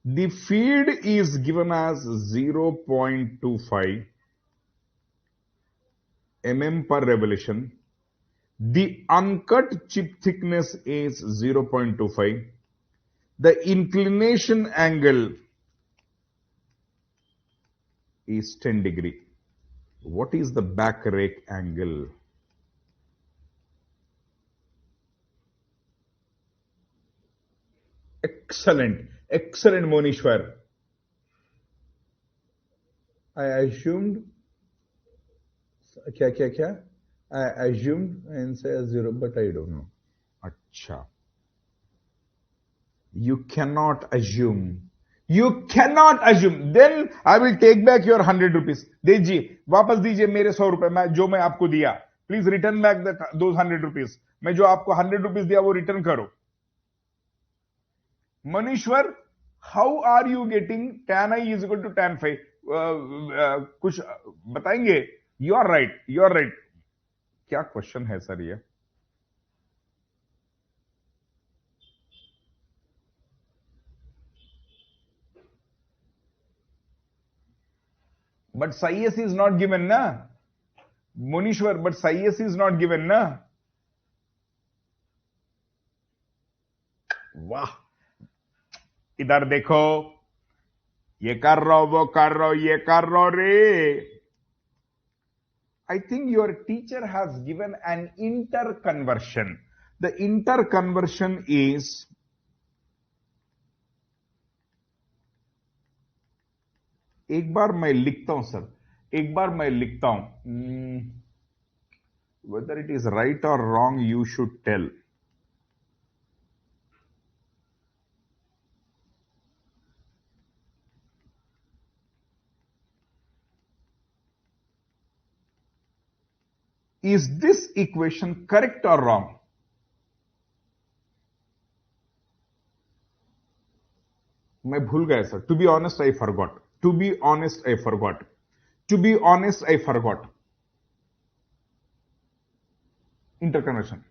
The feed is given as 0.25 mm per revolution. The uncut chip thickness is 0.25. The inclination angle is 10 degree. What is the back rake angle? Excellent, excellent, Monishwar. I assumed, I assumed answer 0, but I don't know. Acha. You cannot assume. You cannot assume. Then I will take back your 100 rupees. दीजिए, वापस दीजिए मेरे 100 रुपए जो मैं आपको दिया. Please return back those 100 rupees. मैं जो आपको 100 rupees दिया वो return करो. Manishwar, how are you getting tan I is equal to tan phi? कुछ बताएंगे? You are right. You are right. क्या क्वेश्चन है सर ये? But psi-s is not given, na? Monishwar, but psi-s is not given, na? वाह, इधर देखो, ये कर रहो, वो कर रहो, ये कर रहो रे. I think your teacher has given an interconversion. The interconversion is एक बार मैं लिखता हूं सर, एक बार मैं लिखता हूं. Whether it is right or wrong, you should tell. Is this equation correct or wrong? मैं भूल गया sir. To be honest, I forgot. To be honest, I forgot. To be honest, I forgot. Interconversion.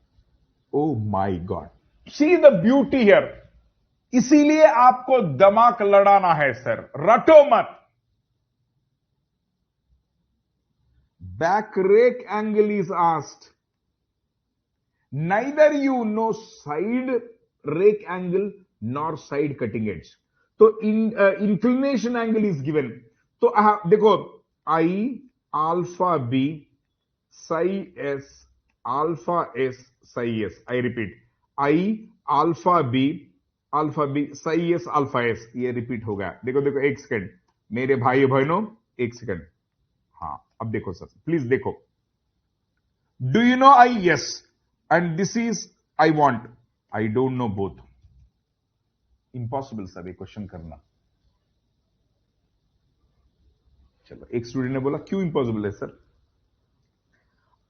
Oh my God. See the beauty here. इसीलिए आपको दिमाग लड़ाना है sir. रटो मत. Back rake angle is asked. Neither you know side rake angle nor side cutting edge. So inclination angle is given. So देखो I alpha b psi s alpha s psi s. I repeat, I alpha b psi s alpha s. ये repeat हो गया. देखो देखो एक second मेरे भाई बहनों, एक सेकंड. हाँ, अब देखो सर, प्लीज देखो. Do you know I? Yes. And this is I want. I don't know both. Impossible sir ये क्वेश्चन करना. चलो, एक स्टूडेंट ने बोला क्यों इम्पॉसिबल है sir?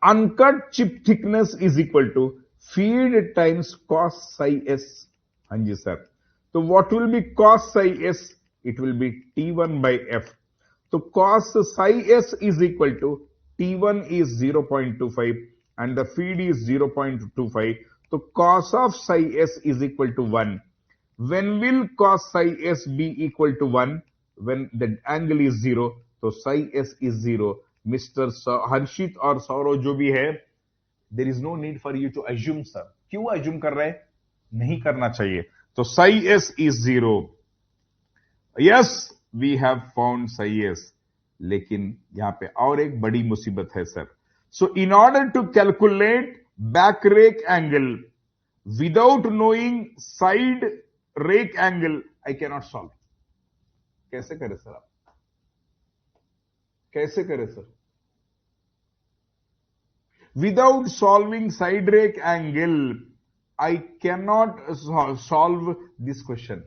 Uncut chip thickness is equal to feed times cos psi s. हाँ जी सर. तो what will be cos psi s? It will be T1 by F. So cos psi s is equal to T1 is 0.25 and the feed is 0.25. So cos of psi s is equal to 1. When will cos psi s be equal to 1? When the angle is 0. So psi s is 0. Mr. Harshit or Saurav जो भी है, there is no need for you to assume sir. क्यों assume कर रहे हैं? नहीं करना चाहिए. तो psi s is 0. Yes, we have found psi s. लेकिन यहां पे और एक बड़ी मुसीबत है sir. So in order to calculate back rake angle without knowing side rake angle I cannot solve. कैसे करें सर? आप कैसे करें sir? Without solving side rake angle I cannot solve this question.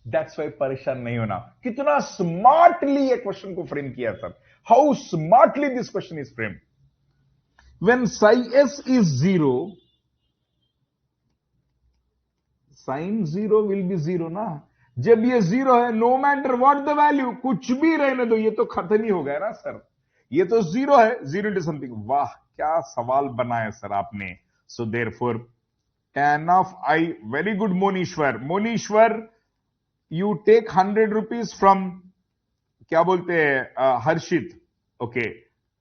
That's why परेशान नहीं होना. कितना smartly ये क्वेश्चन को फ्रेम किया sir. How smartly this question is frame. When psi s is 0, sine 0 will be 0 ना. जब ये 0 है, no matter what the value, कुछ भी रहने दो, ये तो खत्म ही हो गया ना सर. ये तो 0 है, 0 into something. वाह, क्या सवाल बनाया सर आपने. So therefore, tan of I, very good Monishwar. Monishwar, you take 100 rupees from, क्या बोलते हैं, हर्षित. Okay,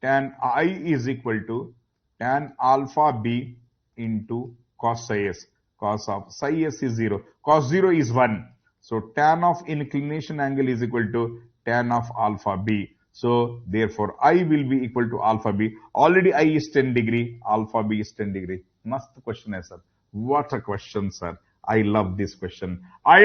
tan I is equal to tan alpha B into cos psi S. Cos of psi S is 0. Cos 0 is 1. So tan of inclination angle is equal to tan of alpha B. So therefore I will be equal to alpha B. Already I is 10 degree, alpha B is 10 degree. Must question hai sir. What a question, sir. I love this question. I